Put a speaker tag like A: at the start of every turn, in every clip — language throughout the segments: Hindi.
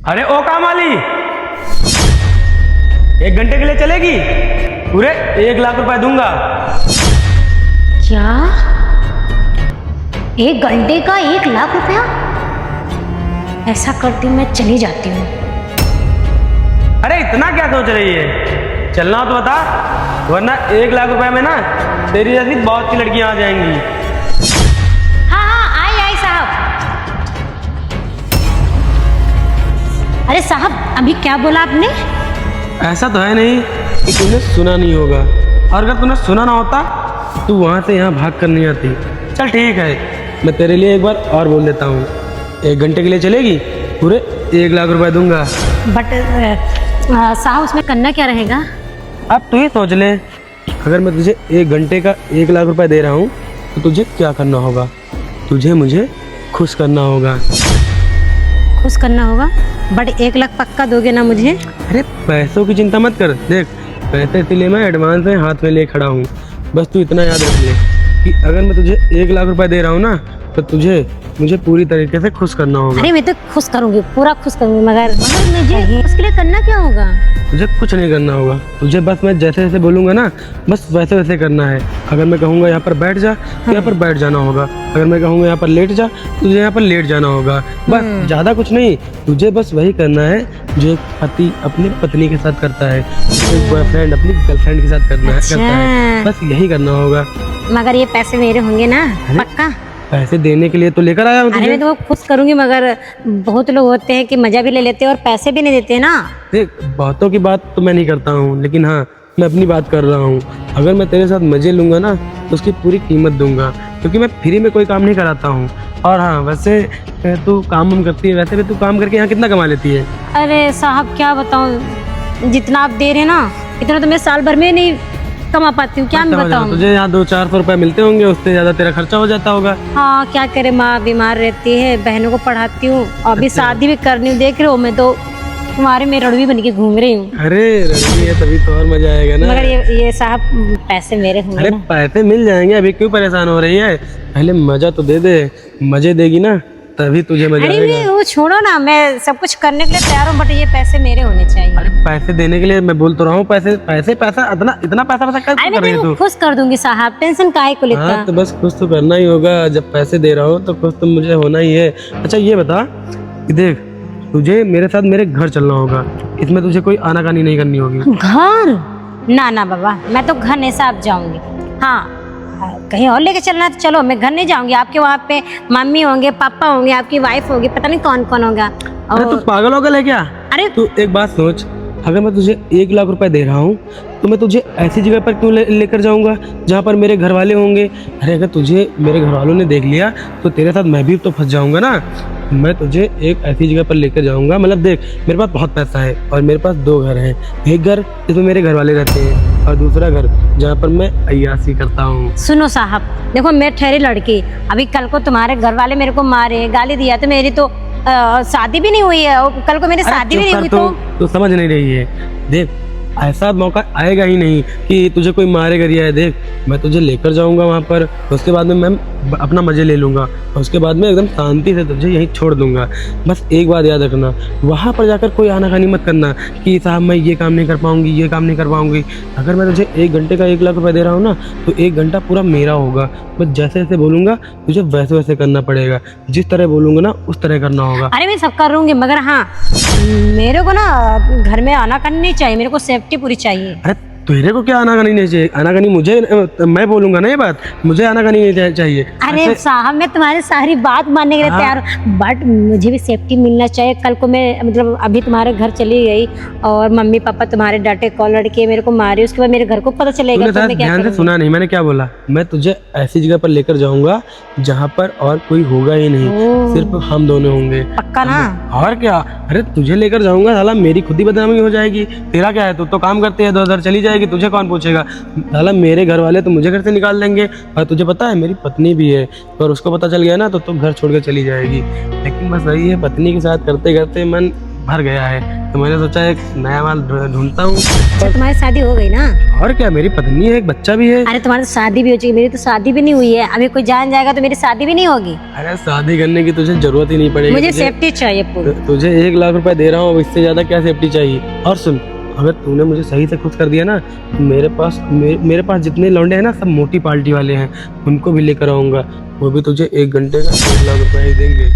A: अरे ओ काम वाली, 1 घंटे के लिए चलेगी? पूरे 1 लाख रुपए दूंगा।
B: क्या 1 घंटे का 1 लाख रुपया? ऐसा करती हूँ, मैं चली जाती हूँ।
A: अरे इतना क्या सोच रही है? चलना हो तो बता, वरना 1 लाख रुपए में ना तेरी जैसी बहुत सी लड़कियां आ जाएंगी।
B: हाँ हाँ, आई साहब। अरे साहब, अभी क्या बोला आपने?
A: ऐसा तो है नहीं कि तूने सुना नहीं होगा, और अगर तूने सुना ना होता तू वहां से यहाँ भाग कर नहीं आती। चल ठीक है, मैं तेरे लिए एक बार और बोल देता हूँ, 1 घंटे के लिए चलेगी? पूरे 1 लाख रुपए दूंगा।
B: बट साहब, उसमें करना क्या रहेगा?
A: अब तू ही सोच ले, अगर मैं तुझे 1 घंटे का 1 लाख रुपए दे रहा हूँ तो तुझे क्या करना होगा? तुझे मुझे खुश करना होगा।
B: खुश करना होगा? बट 1 लाख पक्का दोगे ना मुझे?
A: अरे पैसों की चिंता मत कर, देख पैसे इसीलिए मैं एडवांस में हाथ में ले खड़ा हूँ। बस तू इतना याद रख ले कि अगर मैं तुझे 1 लाख रुपए दे रहा हूँ ना तो तुझे मुझे पूरी तरीके से खुश करना होगा।
B: अरे मैं तो खुश करूंगी, पूरा खुश करूंगी, मगर मुझे उसके लिए करना क्या होगा?
A: तुझे कुछ नहीं करना होगा, तुझे बस मैं जैसे जैसे बोलूँगा ना बस वैसे वैसे करना है। अगर मैं कहूँगा यहाँ पर बैठ जा तो यहाँ पर बैठ जाना होगा, अगर मैं कहूँगा यहाँ पर लेट जा तुझे यहाँ पर लेट जाना होगा। बस ज़्यादा कुछ नहीं, तुझे बस वही करना है जो एक पति अपनी पत्नी के साथ करता है, एक बॉयफ्रेंड अपनी गर्लफ्रेंड के साथ करता है, बस यही करना होगा।
B: मगर ये पैसे मेरे होंगे ना पक्का?
A: पैसे देने के लिए तो लेकर आया हूँ
B: अरे
A: तुझे।
B: मैं तो खुश करूंगी, मगर बहुत लोग होते हैं कि मजा भी ले लेते हैं और पैसे भी नहीं देते ना।
A: देख बहुतों की बात तो मैं नहीं करता हूँ, लेकिन हाँ मैं अपनी बात कर रहा हूँ। अगर मैं तेरे साथ मजे लूंगा ना तो उसकी पूरी कीमत दूंगा, क्योंकि मैं फ्री में कोई काम नहीं कराता हूँ। और हाँ वैसे तू काम करती है, वैसे भी तू काम करके यहाँ कितना कमा लेती है?
B: अरे साहब क्या बताऊं, जितना आप दे रहे ना इतना तो मैं साल भर में नहीं कमा पाती हूँ। क्या मैं बताऊं?
A: तुझे यहाँ 200-400 रुपए मिलते होंगे, उससे ज्यादा तेरा खर्चा हो जाता होगा।
B: हाँ क्या करे, माँ बीमार रहती है, बहनों को पढ़ाती हूँ, अभी शादी भी करनी हूँ। देख रहे हो मैं तो तुम्हारे में रड़वी बन के घूम रही हूँ।
A: अरे रड़वी है तभी तो और मजा आएगा ना।
B: मगर ये साहब पैसे मेरे होंगे
A: अरे
B: ना?
A: पैसे मिल जाएंगे, अभी क्यों परेशान हो रही है? पहले मजा तो दे दे, मजे देगी ना तभी तुझे मजा
B: अरे
A: आएगा।
B: वो छोड़ो ना, मैं सब कुछ करने के लिए तैयार हूँ, बट ये पैसे मेरे होने चाहिए।
A: अरे पैसे देने के लिए मैं बोल तो रहा हूँ, पैसे पैसे पैसा इतना पैसा क्या
B: अरे
A: कर रही है
B: मैं
A: तू?
B: खुश कर दूंगी साहब, टेंशन काहे को लेता?
A: हाँ तो बस खुश तो करना ही होगा, जब पैसे दे रहा हो तो खुश तो मुझे होना ही है। अच्छा ये बता कि देख तुझे मेरे साथ मेरे घर चलना होगा, इसमें तुझे कोई आनाकानी नहीं करनी होगी।
B: घर? ना ना बाबा, मैं तो घर नहीं साहब जाऊंगी। हाँ कहीं और लेके चलना तो चलो, मैं घर नहीं जाऊंगी। आपके वहाँ पे मम्मी होंगे, पापा होंगे, आपकी वाइफ होगी, पता नहीं कौन कौन होगा।
A: अरे तू पागल हो गया है क्या?
B: अरे
A: तू एक बात सोच, अगर मैं तुझे 1 लाख रुपए दे रहा हूँ तो मैं तुझे ऐसी जगह पर क्यों लेकर जाऊंगा जहाँ पर मेरे घर वाले होंगे? अरे अगर तुझे मेरे घर वालों ने देख लिया तो तेरे साथ मैं भी तो फंस जाऊंगा ना। मैं तुझे एक ऐसी जगह पर लेकर जाऊंगा, मतलब देख मेरे पास बहुत पैसा है और मेरे पास 2 घर हैं। एक घर जिसमें मेरे घर वाले रहते हैं और दूसरा घर जहाँ पर मैं अय्यासी करता हूँ। सुनो
B: साहब देखो, मैं ठहरी लड़की, अभी कल को तुम्हारे घर वाले मेरे को मारे गाली दिया तो मेरी तो शादी भी नहीं हुई है, और कल को मेरी शादी भी नहीं हुई तो
A: समझ नहीं रही है। देख ऐसा मौका आएगा ही नहीं कि तुझे कोई मारे गरिया है। देख मैं तुझे लेकर जाऊंगा वहाँ पर, उसके बाद में मैं अपना मजे ले लूंगा और उसके बाद में एकदम शांति से तुझे यहीं छोड़ दूंगा। बस एक बात याद रखना, वहाँ पर जाकर कोई आनाकानी मत करना कि साहब मैं ये काम नहीं कर पाऊंगी, ये काम नहीं कर पाऊंगी। अगर मैं तुझे 1 घंटे का 1 लाख रुपए दे रहा हूँ ना तो 1 घंटा पूरा मेरा होगा। बस जैसे जैसे बोलूंगा तुझे वैसे वैसे करना पड़ेगा, जिस तरह बोलूंगा ना उस तरह करना होगा।
B: अरे मैं सब करूंगी, मगर हाँ मेरे को ना घर में आनाकानी नहीं चाहिए, मेरे को सेफ्टी पूरी चाहिए।
A: अरे तेरे को क्या आनाकानी नहीं चाहिए? आनाकानी मुझे, मैं बोलूंगा ना ये बात, मुझे आनाकानी नहीं चाहिए।
B: अरे साहब मैं तुम्हारी सारी बात मानने के लिए तैयार हूँ, बट मुझे भी सेफ्टी मिलना चाहिए। कल को मैं मतलब अभी तुम्हारे घर चली गई और मम्मी पापा तुम्हारे डांटे कॉल लड़के मेरे को मारे, उसके बाद मेरे घर को पता चलेगा तो मैं क्या
A: ध्यान से
B: करूंगी?
A: सुना नहीं मैंने क्या बोला? मैं तुझे ऐसी जगह पर लेकर जाऊंगा जहाँ पर और कोई होगा ही नहीं, सिर्फ हम दोनों होंगे।
B: पक्का ना?
A: और क्या, अरे तुझे लेकर जाऊंगा साला मेरी खुद ही बदनामी हो जाएगी। तेरा क्या है, तू तो काम करते है, 2 चली जाएगी, तुझे कौन पूछेगा? साला मेरे घर वाले तो मुझे घर से निकाल देंगे, और तुझे पता है मेरी पत्नी भी है, और उसको पता चल गया ना तो घर छोड़ के चली जाएगी। लेकिन बस वही है, पत्नी के साथ करते करते मन भर गया है, तो मैंने सोचा एक नया माल ढूंढता हूँ।
B: अच्छा, तुम्हारी शादी हो गई ना?
A: और क्या, मेरी पत्नी है, एक बच्चा भी है।
B: अरे तुम्हारी तो शादी भी हो चुकी, मेरी तो शादी भी नहीं हुई है। अभी कोई जान जाएगा तो मेरी शादी भी नहीं होगी।
A: अरे शादी करने की तुझे जरूरत ही नहीं पड़ेगी,
B: मुझे सेफ्टी चाहिए पूरी।
A: तुझे 1 लाख रुपए दे रहा हूँ, अब इससे ज्यादा क्या सेफ्टी चाहिए। और सुन, अगर तूने मुझे सही से खुश कर दिया ना, तो मेरे पास जितने लौंडे हैं ना, सब मोटी पार्टी वाले हैं, उनको भी लेकर आऊंगा। वो भी तुझे 1 घंटे का 1 लाख रुपए ही देंगे।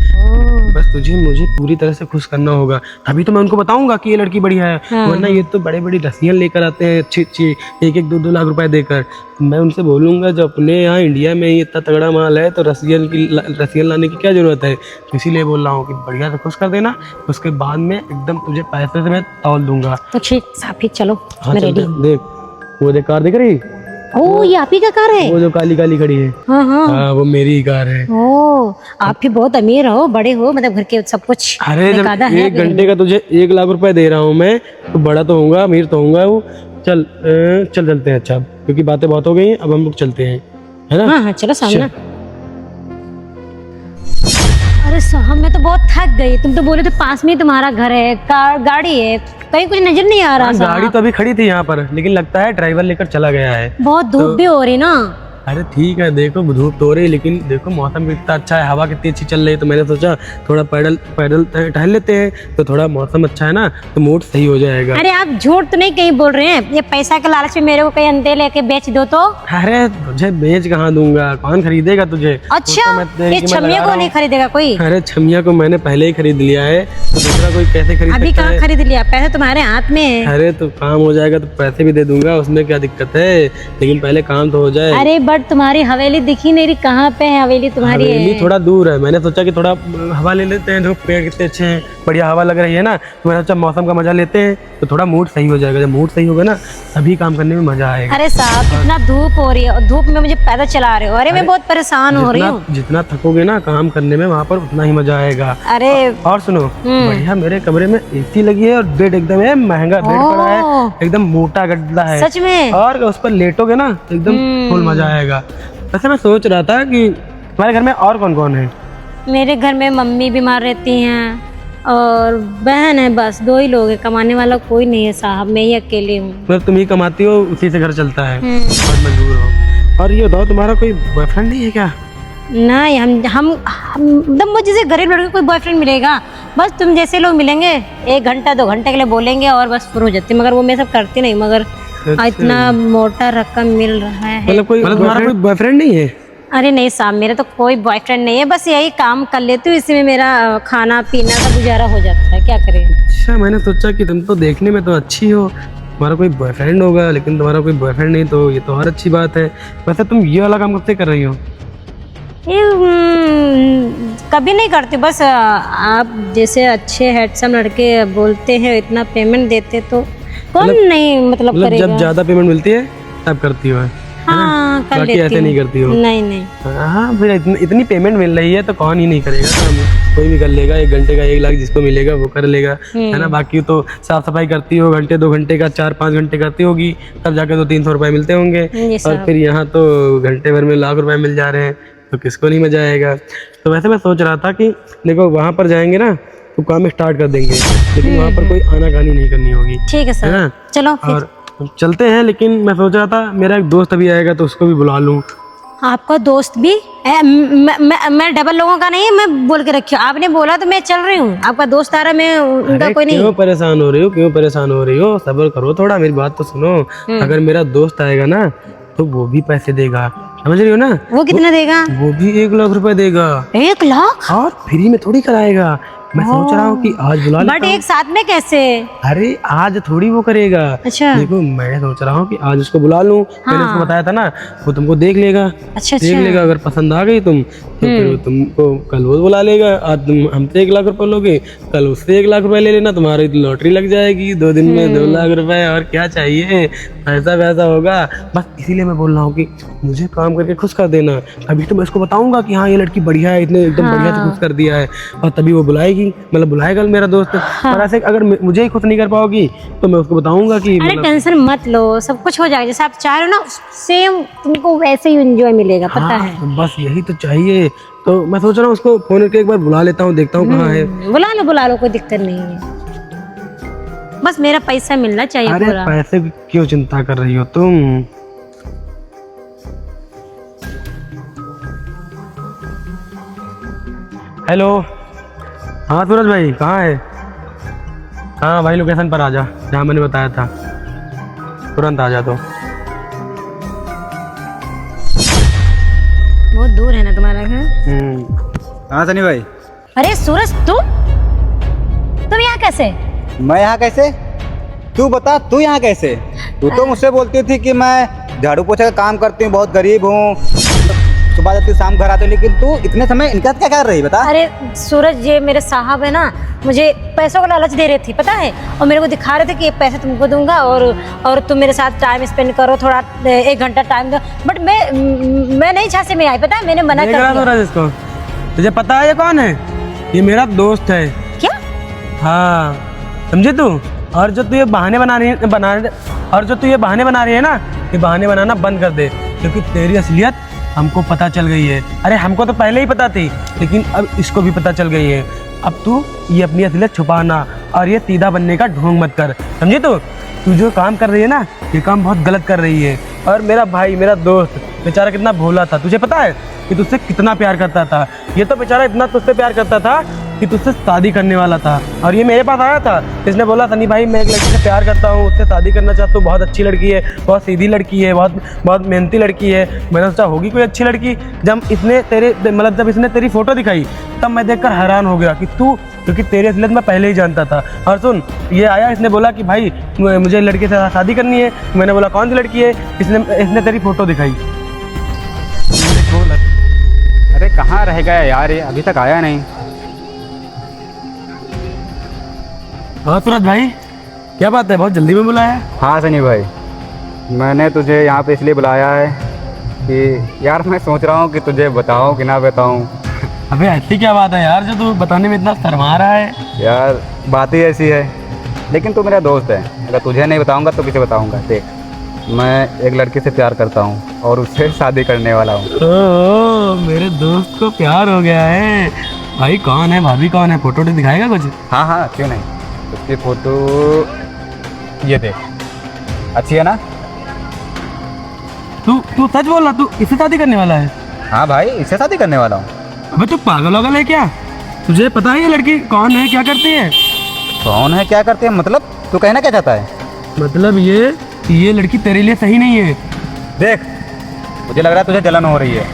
A: बस तुझे मुझे पूरी तरह से खुश करना होगा, तभी तो मैं उनको बताऊंगा कि ये लड़की बढ़िया है। वरना ये तो बड़े बड़ी रस्सियां लेकर आते हैं, अच्छी अच्छी 1-1, 2-2 लाख रुपए देकर। मैं उनसे बोलूंगा जो अपने यहाँ इंडिया में ही इतना तगड़ा माल है, तो रस्सियां लाने की क्या जरूरत है। तो इसीलिए बोल रहा हूँ कि बढ़िया से खुश कर देना, उसके बाद में एकदम तुझे पैसे से मैं तौल दूंगा।
B: तो ठीक साफी, चलो
A: हाँ
B: मैं
A: चल,
B: रेडी हूँ।
A: देख वो देख कार दिख रही,
B: ओ ये आप ही का कार है?
A: वो जो काली काली खड़ी है,
B: हाँ हाँ।
A: हाँ वो मेरी ही कार है।
B: ओ आप भी बहुत अमीर हो, बड़े हो, मतलब घर के सब कुछ
A: अरे जब
B: बेकायदा है
A: 1 घंटे का तुझे 1 लाख रुपए दे रहा हूँ मैं, तो बड़ा तो होऊंगा, अमीर तो होऊंगा वो। चलते हैं। अच्छा, क्योंकि बातें बहुत हो गई हैं, अब हम लोग चलते हैं, है ना?
B: हाँ हाँ चलो सामने। अरे साहब मैं तो बहुत थक गई। तुम तो बोले थे पास में ही तुम्हारा घर है, गाड़ी है, कहीं कुछ नजर नहीं आ रहा।
A: गाड़ी तो अभी खड़ी थी यहाँ पर, लेकिन लगता है ड्राइवर लेकर चला गया है।
B: बहुत धूप भी हो रही ना।
A: अरे ठीक है, देखो धूप तो हो रही है, लेकिन देखो मौसम भी इतना अच्छा है, हवा कितनी अच्छी चल रही है, तो मैंने सोचा थोड़ा पैदल टहल लेते हैं, तो थोड़ा मौसम अच्छा है ना, तो मूड सही हो जाएगा।
B: अरे आप झूठ तो नहीं कहीं बोल रहे हैं? ये पैसा के लालच में मेरे को कहीं अंधे लेके बेच दो तो?
A: अरे तुझे बेच कहाँ दूंगा, कौन खरीदेगा तुझे?
B: अच्छा ये छमिया को नहीं खरीदेगा कोई?
A: अरे छमिया को मैंने पहले ही खरीद लिया है, तो दूसरा कोई कैसे खरीद
B: अभी
A: सकता
B: कहाँ
A: है?
B: खरीद लिया? पैसे तुम्हारे हाथ में है।
A: अरे तो काम हो जाएगा तो पैसे भी दे दूंगा, उसमें क्या दिक्कत है, लेकिन पहले काम तो हो जाए।
B: अरे बट तुम्हारी हवेली दिखी नहीं रही, कहाँ पे है हवेली तुम्हारी?
A: हवेली थोड़ा दूर है, मैंने सोचा कि थोड़ा हवा ले लेते हैं, जो पेड़ कितने अच्छे हैं, बढ़िया हवा लग रही है ना, तो मैंने सोचा मौसम का मजा लेते हैं, तो थोड़ा मूड सही हो जाएगा। जब मूड सही होगा ना, तभी काम करने में मजा आएगा।
B: अरे साहब इतना धूप हो रही है, और धूप में मुझे पैदल चला रहे हो। अरे मैं बहुत परेशान हो रही हूँ।
A: जितना थकोगे ना काम करने में, वहाँ पर उतना ही मजा आएगा।
B: अरे
A: और सुनो, बढ़िया मेरे कमरे में एसी लगी है, और बेड एकदम है महंगा बेड पड़ा है, एकदम मोटा गद्दा है
B: सच में?
A: और उस पर लेटोगे ना तो एकदम फुल मजा आएगा। वैसे मैं सोच रहा था कि तुम्हारे घर में और कौन कौन है?
B: मेरे घर में मम्मी बीमार रहती हैं और बहन है, बस 2 ही लोग हैं, कमाने वाला कोई नहीं है साहब, मैं ही अकेली हूँ।
A: मतलब तुम ही कमाती हो, उसी से घर चलता है, बहुत मजबूर हो। और ये बताओ, तुम्हारा कोई बॉयफ्रेंड नहीं है क्या?
B: नहीं, हम मतलब मुझे जैसे गरीब लड़के कोई बॉयफ्रेंड मिलेगा? बस तुम जैसे लोग मिलेंगे, 1 घंटा 2 घंटे के लिए बोलेंगे और बस शुरू हो जाती, मगर वो मैं सब करती नहीं। मगर इतना मोटा रकम मिल रहा है।
A: मतलब तुम्हारा कोई बॉयफ्रेंड नहीं है?
B: अरे नहीं साहब, मेरा तो कोई बॉयफ्रेंड नहीं है, बस यही काम कर लेती हूँ, इसी में मेरा खाना पीना का गुजारा हो जाता है, क्या करें।
A: अच्छा, मैंने सोचा कि तुम तो देखने में तो अच्छी हो, तुम्हारा कोई बॉयफ्रेंड होगा, लेकिन तुम्हारा कोई बॉयफ्रेंड नहीं, तो ये तो और अच्छी बात है। वैसे तुम ये वाला काम कब से कर रही हो?
B: ये कभी नहीं करती, बस आप जैसे अच्छे हैंडसम लड़के बोलते हैं, इतना पेमेंट देते तो कौन नहीं मतलब करेगा।
A: जब ज्यादा पेमेंट मिलती है तब करती हो?
B: हाँ कर
A: बाकी
B: लेती
A: ऐसे
B: हूँ।
A: नहीं करती हो?
B: नहीं।
A: हाँ फिर इतनी पेमेंट मिल रही है तो कौन ही नहीं करेगा काम, कोई भी कर लेगा। 1 घंटे का 1 लाख जिसको मिलेगा वो कर लेगा, है ना। बाकी तो साफ सफाई करती हो, घंटे 2 घंटे का 4-5 घंटे करती होगी, तब जाके तो 300 रुपए मिलते होंगे। और फिर यहाँ तो घंटे भर में लाख रुपए मिल जा रहे हैं, तो किसको नहीं मजा आएगा। तो वैसे मैं सोच रहा था कि देखो वहाँ पर जाएंगे ना तो काम स्टार्ट कर देंगे, लेकिन वहाँ पर कोई आनाकानी नहीं करनी होगी,
B: ठीक है सर,
A: है ना।
B: चलो फिर।
A: और चलते हैं, लेकिन मैं सोच रहा था मेरा एक दोस्त अभी आएगा तो उसको भी बुला लूँ।
B: आपका दोस्त भी? मैं डबल लोगों का नहीं है, मैं बोल के रखी हूँ, आपने बोला तो मैं चल रही हूँ। आपका दोस्त आ रहा है, मैं उनका कोई नहीं।
A: क्यों परेशान हो रही हो, क्यों परेशान हो रही हो? सब्र करो थोड़ा, मेरी बात तो सुनो। अगर मेरा दोस्त आएगा ना तो वो भी पैसे देगा, समझ रही हो ना।
B: वो कितना देगा?
A: वो भी 1 लाख रुपए देगा।
B: 1 लाख?
A: और फ्री में थोड़ी कराएगा। मैं सोच रहा हूँ कि आज बुला
B: बट एक साथ में कैसे?
A: अरे आज थोड़ी वो करेगा।
B: अच्छा
A: देखो मैं सोच रहा हूँ कि आज उसको बुला लूं। मैंने उसको बताया था ना, वो तुमको देख लेगा।
B: अच्छा
A: देख लेगा, अगर पसंद आ गई तुम तो फिर तुमको कल वो बुला लेगा। आज तुम हमसे 1 लाख रुपए लोगे, कल उससे 1 लाख रुपए ले लेना, तुम्हारी लॉटरी लग जाएगी 2 दिन में 2 लाख रुपए। और क्या चाहिए, पैसा वैसा होगा। बस इसीलिए मैं बोल रहा हूँ कि मुझे काम करके खुश कर देना। अभी तो मैं उसको बताऊंगा कि हाँ ये लड़की बढ़िया है, इतने एकदम बढ़िया से खुश कर दिया है, और तभी वो बुलाएगी, मतलब बुलाएगा मेरा दोस्त। और ऐसे अगर मुझे ही खुश नहीं कर पाओगी तो मैं उसको बताऊंगा कि
B: अरे टेंशन मत लो, सब कुछ हो जाएगा जैसे आप चाह रहे हो ना, सेम तुमको वैसे ही एंजॉय मिलेगा, पता है।
A: तो बस यही तो चाहिए। तो मैं सोच रहा हूँ उसको फोन करके एक बार बुला लेता हूँ, देखता हूँ कहाँ है।
B: बुला लो कोई दिक्कत नहीं है। बस मेरा पैसा मिलना चाहिए
A: अरे
B: पूरा।
A: पैसे की क्यों चिंता कर रही हो तुम? हेलो, हाँ सूरज भाई कहाँ है? हाँ भाई लोकेशन पर आ जा, जहाँ मैंने बताया था, तुरंत आ जा। तो
B: बहुत दूर है ना तुम्हारा घर?
C: हाँ सनी भाई।
B: अरे सूरज तुम यहाँ कैसे?
C: मैं यहाँ कैसे? तू बता, तू यहाँ कैसे? तू तो मुझसे बोलती थी कि मैं झाड़ू पोछा का काम करती हूँ, बहुत गरीब हूँ, सुबह जाती हूँ शाम घर आती हूँ, लेकिन तू इतने समय इनका क्या कर रही बता?
B: अरे सूरज, ये मेरे साहब है ना, मुझे पैसों का लालच दे रहे थे पता है, और मेरे को दिखा रहे थे कि ये पैसे तुमको दूंगा और तुम मेरे साथ टाइम स्पेंड करो, थोड़ा 1 घंटा टाइम दो। बट मैं नहीं झांसे में आई, पता है, मैंने मना कर दिया।
A: सूरज इसको तुझे पता है ये कौन है? ये मेरा दोस्त है।
B: क्या?
A: हाँ समझे तू? और जो तू ये बहाने बना रही है ना, ये बहाने बनाना बंद कर दे, क्योंकि तेरी असलियत हमको पता चल गई है। अरे हमको तो पहले ही पता थी, लेकिन अब इसको भी पता चल गई है। अब तू ये अपनी असलियत छुपाना और ये सीधा बनने का ढोंग मत कर, समझी? तू जो काम कर रही है ना, ये काम बहुत गलत कर रही है। और मेरा भाई, मेरा दोस्त बेचारा कितना भोला था, तुझे पता है कि तुझसे कितना प्यार करता था। ये तो बेचारा इतना तुझसे प्यार करता था कि तुझसे शादी करने वाला था, और ये मेरे पास आया था। इसने बोला सनी भाई मैं एक लड़की से प्यार करता हूँ, उससे शादी करना चाहता हूँ, बहुत अच्छी लड़की है, बहुत सीधी लड़की है, बहुत मेहनती लड़की है। मैंने सोचा होगी कोई अच्छी लड़की। जब इसने तेरी फोटो दिखाई, तब मैं देखकर हैरान हो गया कि क्योंकि तेरी असलियत मैं पहले ही जानता था। और सुन, ये आया, इसने बोला कि भाई मुझे लड़के से शादी करनी है। मैंने बोला कौन सी लड़की है? इसने तेरी फोटो दिखाई।
C: अरे कहाँ रह गया यार, ये अभी तक आया नहीं।
A: हाँ सूरज भाई, क्या बात है, बहुत जल्दी में बुलाया?
C: हाँ सनी भाई, मैंने तुझे यहाँ पे इसलिए बुलाया है कि यार मैं सोच रहा हूँ कि तुझे बताऊँ कि ना बताऊँ।
A: अबे ऐसी क्या बात है यार, जो तू बताने में इतना शर्मा रहा है?
C: यार बात ही ऐसी है, लेकिन तू मेरा दोस्त है, अगर तुझे नहीं बताऊँगा तो किसे बताऊँगा। देख, मैं एक लड़की से प्यार करता हूँ और उससे शादी करने वाला हूँ।
A: ओह, मेरे दोस्त को प्यार हो गया है। भाई कौन है, भाभी कौन है? फोटो दिखाएगा कुछ?
C: हाँ हाँ क्यों नहीं, उसकी फ़ोटो ये देख, अच्छी है ना?
A: तू सच बोल रहा, तू इससे शादी करने वाला है?
C: हाँ भाई, इससे शादी करने वाला हूँ।
A: अबे तू पागल होगल है क्या? तुझे पता है ये लड़की कौन है, क्या करती है?
C: कौन है, क्या करते हैं, मतलब तू कहना क्या चाहता है?
A: मतलब ये लड़की तेरे लिए सही नहीं है।
C: देख, मुझे लग रहा है तुझे जलन हो रही है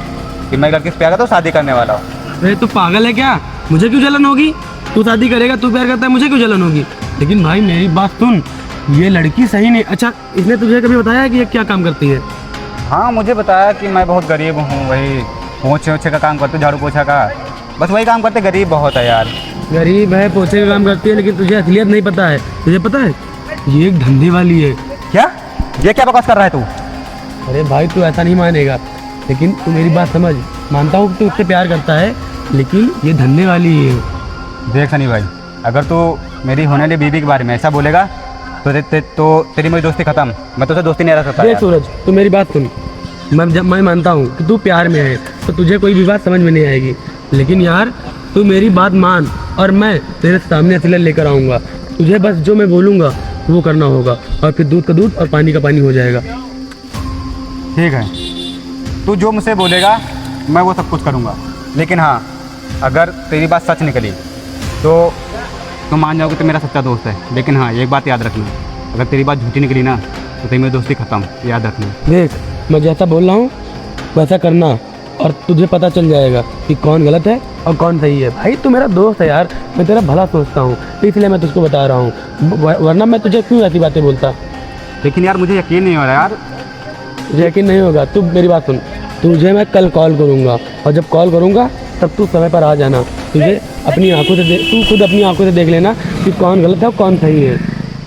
C: कि मैं एक लड़की से प्यार करता हूँ, शादी करने वाला हूँ।
A: अरे तू पागल है क्या? मुझे क्यों जलन होगी? तू शादी करेगा, तू प्यार करता है, मुझे क्यों जलन होगी? लेकिन भाई मेरी बात सुन, ये लड़की सही नहीं। अच्छा, इसने तुझे कभी बताया कि ये क्या काम करती है?
C: हाँ मुझे बताया कि मैं बहुत गरीब हूँ, वही पोछे ओछे का काम करते, झाड़ू पोछा का, बस वही काम करते। गरीब बहुत है यार।
A: गरीब है, पोछे का काम करती है, लेकिन तुझे असलियत नहीं पता है। तुझे पता है ये एक धंधे वाली है।
C: क्या? ये क्या बकवास कर रहा है तू?
A: अरे भाई तू ऐसा नहीं मानेगा, लेकिन तू मेरी बात समझ। मानता हूँ कि तू उससे प्यार करता है, लेकिन ये धंधे वाली है।
C: देख सनी भाई, अगर तू मेरी होने वाली बीवी के बारे में ऐसा बोलेगा तो तेरी मेरी दोस्ती खत्म। मैं तुझसे दोस्ती नहीं रह सकता।
A: देख सूरज, तू मेरी बात सुन। मैं मानता हूँ कि तू प्यार में है, तो तुझे कोई भी बात समझ में नहीं आएगी, लेकिन यार तू मेरी बात मान, और मैं तेरे सामने असलियत लेकर आऊँगा। तुझे बस जो मैं बोलूँगा वो करना होगा, और फिर दूध का दूध और पानी का पानी हो जाएगा।
C: ठीक है, तू जो मुझसे बोलेगा मैं वो सब कुछ करूँगा, लेकिन हाँ, अगर तेरी बात सच निकली तो तुम मान जाओगे तो मेरा सच्चा दोस्त है। लेकिन हाँ, एक बात याद रखना, अगर तेरी बात झूठी निकली ना तो तेरी मेरी दोस्ती खत्म, याद रखना।
A: देख, मैं जैसा बोल रहा हूँ वैसा करना, और तुझे पता चल जाएगा कि कौन गलत है और कौन सही है। भाई तू मेरा दोस्त है यार, मैं तेरा भला सोचता हूँ, इसलिए मैं तुझको बता रहा हूँ, वरना मैं तुझे क्यों ऐसी बातें बोलता।
C: लेकिन यार मुझे यकीन नहीं हो रहा यार।
A: तुझे यकीन नहीं होगा? तू मेरी बात सुन, तुझे मैं कल कॉल करूँगा, और जब कॉल करूँगा तब तू समय पर आ जाना। तुझे अपनी आंखों से तू खुद अपनी आंखों से देख लेना कि कौन गलत है और कौन सही है,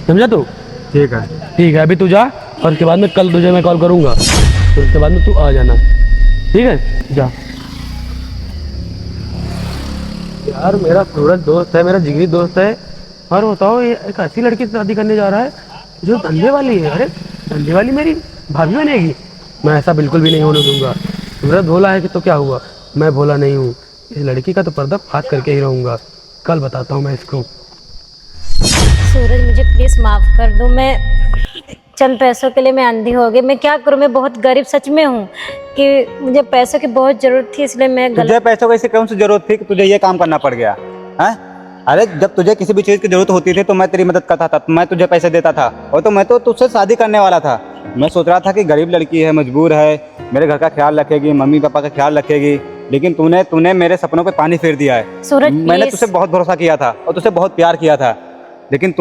A: समझा तू?
C: ठीक है।
A: ठीक है, अभी तू जा, और उसके बाद में कल तुझे मैं कॉल करूँगा, तो उसके बाद में तू आ जाना, ठीक है? जा यार, मेरा सूरज दोस्त है, मेरा जिगरी दोस्त है, और बताओ ये एक ऐसी लड़की से शादी करने जा रहा है जो धंधे वाली है। अरे धंधे वाली मेरी भाभी बनेगी? मैं ऐसा बिल्कुल भी नहीं होने दूंगा। सूरज भोला है कि तो क्या हुआ, मैं भोला नहीं हूँ। इस लड़की का तो पर्दा फाश करके ही रहूँगा, कल बताता हूँ मैं इसको।
B: सूरज मुझे प्लीज माफ कर दो। मैं चंद पैसों के लिए मैं अंधी हो गई। मैं क्या करूं, मैं बहुत गरीब सच में हूं कि मुझे पैसों की बहुत जरूरत थी, इसलिए मैं
C: तुझे
B: गलत।
C: पैसों की ऐसी कौन सी जरूरत थी कि तुझे ये काम करना पड़ गया है? अरे जब तुझे किसी भी चीज़ की जरूरत होती थी तो मैं तेरी मदद करता था, मैं तुझे पैसे देता था, और तो मैं तो तुझसे शादी करने वाला था। मैं सोच रहा था कि गरीब लड़की है, मजबूर है, मेरे घर का ख्याल रखेगी, मम्मी पापा का ख्याल रखेगी, लेकिन तूने मेरे सपनों पे पानी फेर दिया है।
B: सूरज
C: मैंने
B: प्लीज।
C: तुझसे बहुत भरोसा किया था और तुझसे बहुत प्यार किया था, लेकिन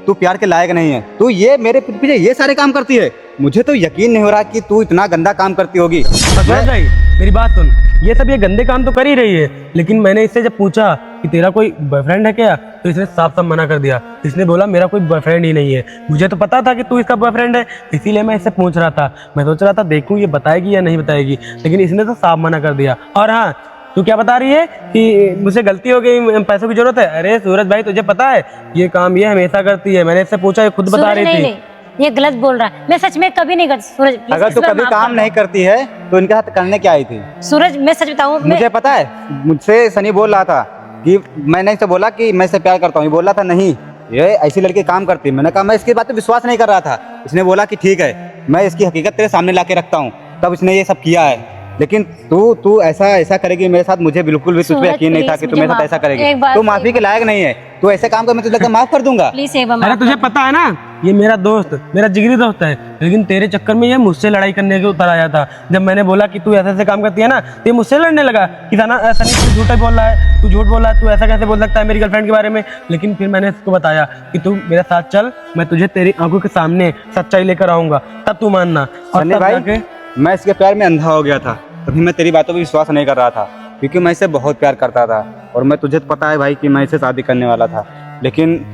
C: तू प्यार के लायक नहीं है। तू ये मेरे पीछे ये सारे काम करती है। मुझे तो यकीन नहीं हो रहा कि तू इतना गंदा काम करती होगी।
A: सूरज भाई मेरी बात सुन, ये गंदे काम तो कर ही रही है, लेकिन मैंने इससे जब पूछा कि तेरा कोई बॉयफ्रेंड है क्या, तो इसने साफ साफ मना कर दिया। इसने बोला मेरा कोई बॉयफ्रेंड ही नहीं है। मुझे तो पता था कि तू इसका बॉयफ्रेंड है, इसीलिए मैं इससे पूछ रहा था। मैं सोच रहा था देखूं ये बताएगी या नहीं बताएगी, लेकिन इसने तो साफ मना कर दिया। और हाँ, तू क्या बता रही है कि मुझे गलती हो गई, पैसों की जरूरत है? अरे सूरज भाई तुझे पता है ये काम ये हमेशा करती है। मैंने इससे पूछा, ये खुद बता
B: सूरज
A: रही
B: नहीं,
A: थी।
B: नहीं, ये गलत बोल रहा है। मैं सच में कभी नहीं करती सूरज, please,
C: अगर
B: इस
C: तू
B: बार
C: कभी
B: माफ
C: काम
B: कर
C: नहीं
B: दो।
C: करती है तो इनके साथ करने क्या आई थी?
B: सूरज मैं सच बताऊं,
C: मुझे पता है, मुझसे सनी बोल रहा था कि मैंने इससे बोला कि मैं इससे प्यार करता हूँ, ये बोल रहा था नहीं ये ऐसी लड़की काम करती है। मैंने कहा मैं इसकी बात पे विश्वास नहीं कर रहा था। इसने बोला कि ठीक है मैं इसकी हकीकत तेरे सामने ला के रखता हूँ, तब इसने ये सब किया है। लेकिन तू ऐसा करेगी मेरे साथ, मुझे बिल्कुल भी तुझ पे
B: सूरज,
C: यकीन नहीं था कि तू
B: please,
C: मेरे साथ
B: मुझे
C: ऐसा
B: माफ-
C: करेगी।
B: एक बार-
C: तू माफी के लायक नहीं है। तू ऐसे काम कर मैं तुझे माफ कर दूंगा।
B: प्लीज एक बार
A: अरे
B: माफ
A: तुझे
B: कर दो।
A: पता है ना, ये मेरा दोस्त, मेरा जिगरी दोस्त है, लेकिन तेरे चक्कर में ये मुझसे लड़ाई करने के उतर आया था। जब मैंने बोला कि तू ऐसे ऐसे काम करती है ना, तो ये मुझसे लड़ने लगा कि सनी तू झूठा बोल रहा है, तू झूठ बोल रहा है, तू ऐसा कैसे बोल सकता है मेरी गर्लफ्रेंड के बारे में। लेकिन फिर मैंने इसको बताया कि तू मेरे साथ चल, मैं तुझे तेरी आंखों के सामने सच्चाई लेकर आऊंगा, तब तू मानना। और
C: सनी
A: तब
C: भाई
A: जाके
C: मैं इसके प्यार में अंधा हो गया था, तभी मैं तेरी बातों पर विश्वास नहीं कर रहा था, क्योंकि मैं इसे बहुत प्यार करता था। और मैं तुझे पता है भाई कि मैं इसे शादी करने वाला था, लेकिन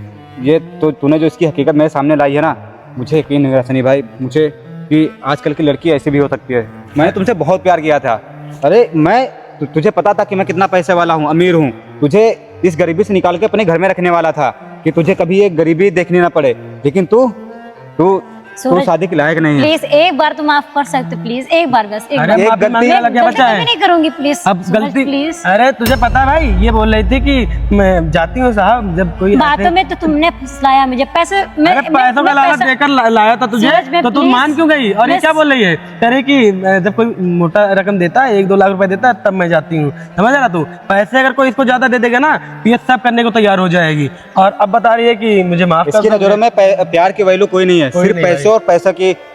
C: ये तो तूने जो इसकी हकीकत मेरे सामने लाई है ना, मुझे यकीन नहीं हो रहा सनी भाई, मुझे कि आजकल की लड़की ऐसी भी हो सकती है। मैंने तुमसे बहुत प्यार किया था। अरे तुझे पता था कि मैं कितना पैसे वाला हूँ, अमीर हूँ, तुझे इस गरीबी से निकाल के अपने घर में रखने वाला था कि तुझे कभी ये गरीबी देखनी ना पड़े, लेकिन तू
B: सूरज,
C: शादी के लायक नहीं है।
B: प्लीज एक बार तो माफ कर सकते, प्लीज एक बार, बस एक
A: अरे
B: बार।
C: एक
A: माफी
C: गलती
A: मांगने वाला क्या
B: गलती
A: बचा
B: कभी
A: है?
B: नहीं करूंगी, प्लीज
A: अब गलती,
B: प्लीज।
A: अरे तुझे पता है भाई, ये बोल रही थी कि मैं जाती हूँ साहब, जब कोई
B: बातों में तो तुमने फुसलाया मुझे, पैसे
A: अरे पैसों का लालच देकर लाया था तुझे,
B: सूरज, मैं
A: तो तू
B: please-
A: मान क्यों गई? और ये
B: मैं-
A: क्या बोल रही है, कह रही कि जब कोई मोटा रकम देता है, 1-2 लाख रुपए देता है, तब मैं जाती हूँ। समझ रहा तू? पैसे अगर कोई इसको ज्यादा दे देगा ना, तो ये सब करने को तैयार हो जाएगी। और अब बता रही है कि मुझे माफ
C: इसकी
A: कर
C: नजरों में प्यार की वैल्यू कोई नहीं है,
A: कोई
C: सिर्फ
A: नहीं
C: पैसे
A: भाई।
C: और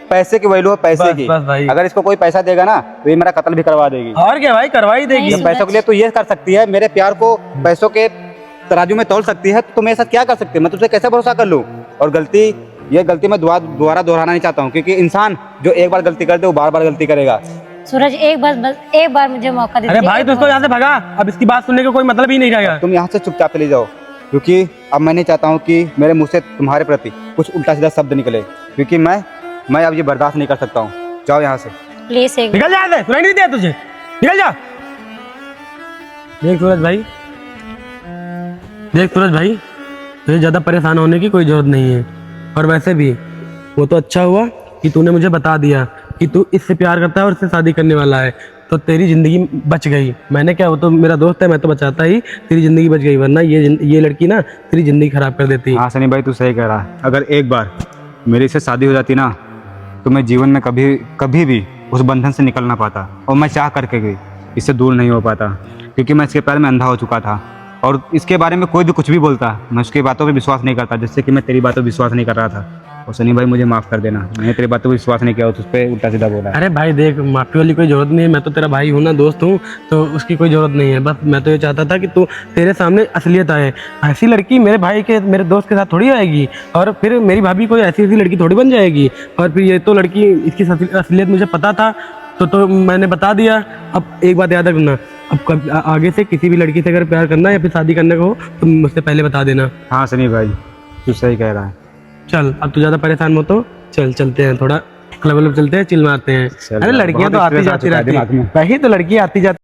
C: पैसे की वैल्यू है पैसे
A: बस,
C: की।
A: बस भाई।
C: अगर इसको कोई पैसा देगा ना तो ये मेरा कत्ल भी करवा देगी।
A: और क्या भाई, करवाई देगी।
B: नहीं,
C: जब पैसों के लिए तू ये कर सकती है, मेरे प्यार को पैसों के तराजू में तौल सकती है, तो मेरे साथ क्या कर सकती है? मैं तुझसे कैसे भरोसा कर लूँ? और ये गलती मैं दोबारा दोहराना नहीं चाहता हूँ, क्योंकि इंसान जो एक बार गलती करते वो बार बार गलती करेगा।
B: सूरज एक बार, बस एक बार मुझे मौका दे
A: अरे
B: दीजिए,
A: भाई
B: एक
A: तो इसको
B: बार।
A: यहाँ से भगा, अब इसकी बात सुनने का कोई मतलब ही नहीं रहेगा।
C: तुम यहाँ से चुपचाप चले जाओ, क्योंकि अब मैं नहीं चाहता हूँ कि मेरे मुँह से तुम्हारे प्रति कुछ उल्टा सीधा शब्द निकले, क्योंकि मैं अब ये बर्दाश्त नहीं कर सकता हूँ। जाओ यहाँ से।
B: प्लीज एक
A: निकल जा यहाँ से, सुनाई नहीं दिया तुझे? निकल जा। देख सूरज भाई, तुझे ज़्यादा परेशान होने की कोई ज़रूरत नहीं है। और वैसे भी वो तो अच्छा हुआ कि तूने मुझे बता दिया कि तू इससे प्यार करता है और इससे शादी करने वाला है, तो तेरी ज़िंदगी बच गई। मैंने क्या, वो तो मेरा दोस्त है, मैं तो बचाता ही, तेरी ज़िंदगी बच गई, वरना ये लड़की ना तेरी ज़िंदगी ख़राब कर देती।
C: हाँ सनी भाई तू सही कह रहा है। अगर एक बार मेरी से शादी हो जाती ना, तो मैं जीवन में कभी भी उस बंधन से निकल ना पाता, और मैं चाह करके भी इससे दूर नहीं हो पाता, क्योंकि मैं इसके प्यार में अंधा हो चुका था। और इसके बारे में कोई भी कुछ भी बोलता, मैं उसकी बातों पे विश्वास नहीं करता, जिससे कि मैं तेरी बातों पे विश्वास नहीं कर रहा था। और सनी भाई मुझे माफ़ कर देना, मैंने तेरी बातों पे विश्वास नहीं किया और तुझ पे उल्टा सीधा बोला।
A: अरे भाई देख, माफ़ी वाली कोई ज़रूरत नहीं है, मैं तो तेरा भाई हूँ ना, दोस्त हूँ, तो उसकी कोई ज़रूरत नहीं है। बस मैं तो ये चाहता था कि तू तेरे सामने असलियत आए। ऐसी लड़की मेरे दोस्त के साथ थोड़ी आएगी, और फिर मेरी भाभी कोई ऐसी लड़की थोड़ी बन जाएगी। और फिर ये तो लड़की, इसकी असलियत मुझे पता था, तो मैंने बता दिया। अब एक बात याद रखना, अब आगे से किसी भी लड़की से अगर प्यार करना या फिर शादी करने को हो, तो मुझसे पहले बता देना।
C: हाँ सनी भाई तू सही कह रहा है।
A: चल, अब तू ज़्यादा परेशान मत हो, चलते हैं, थोड़ा क्लब चलते हैं, चिल मारते हैं।
C: चल
A: अरे
C: यार,
A: लड़कियां
C: बहुत
A: तो आती
C: stress आ
A: जाती
C: चुका है
A: रहती
C: दिमाग में।
A: हैं, वही तो लड़की आती जाती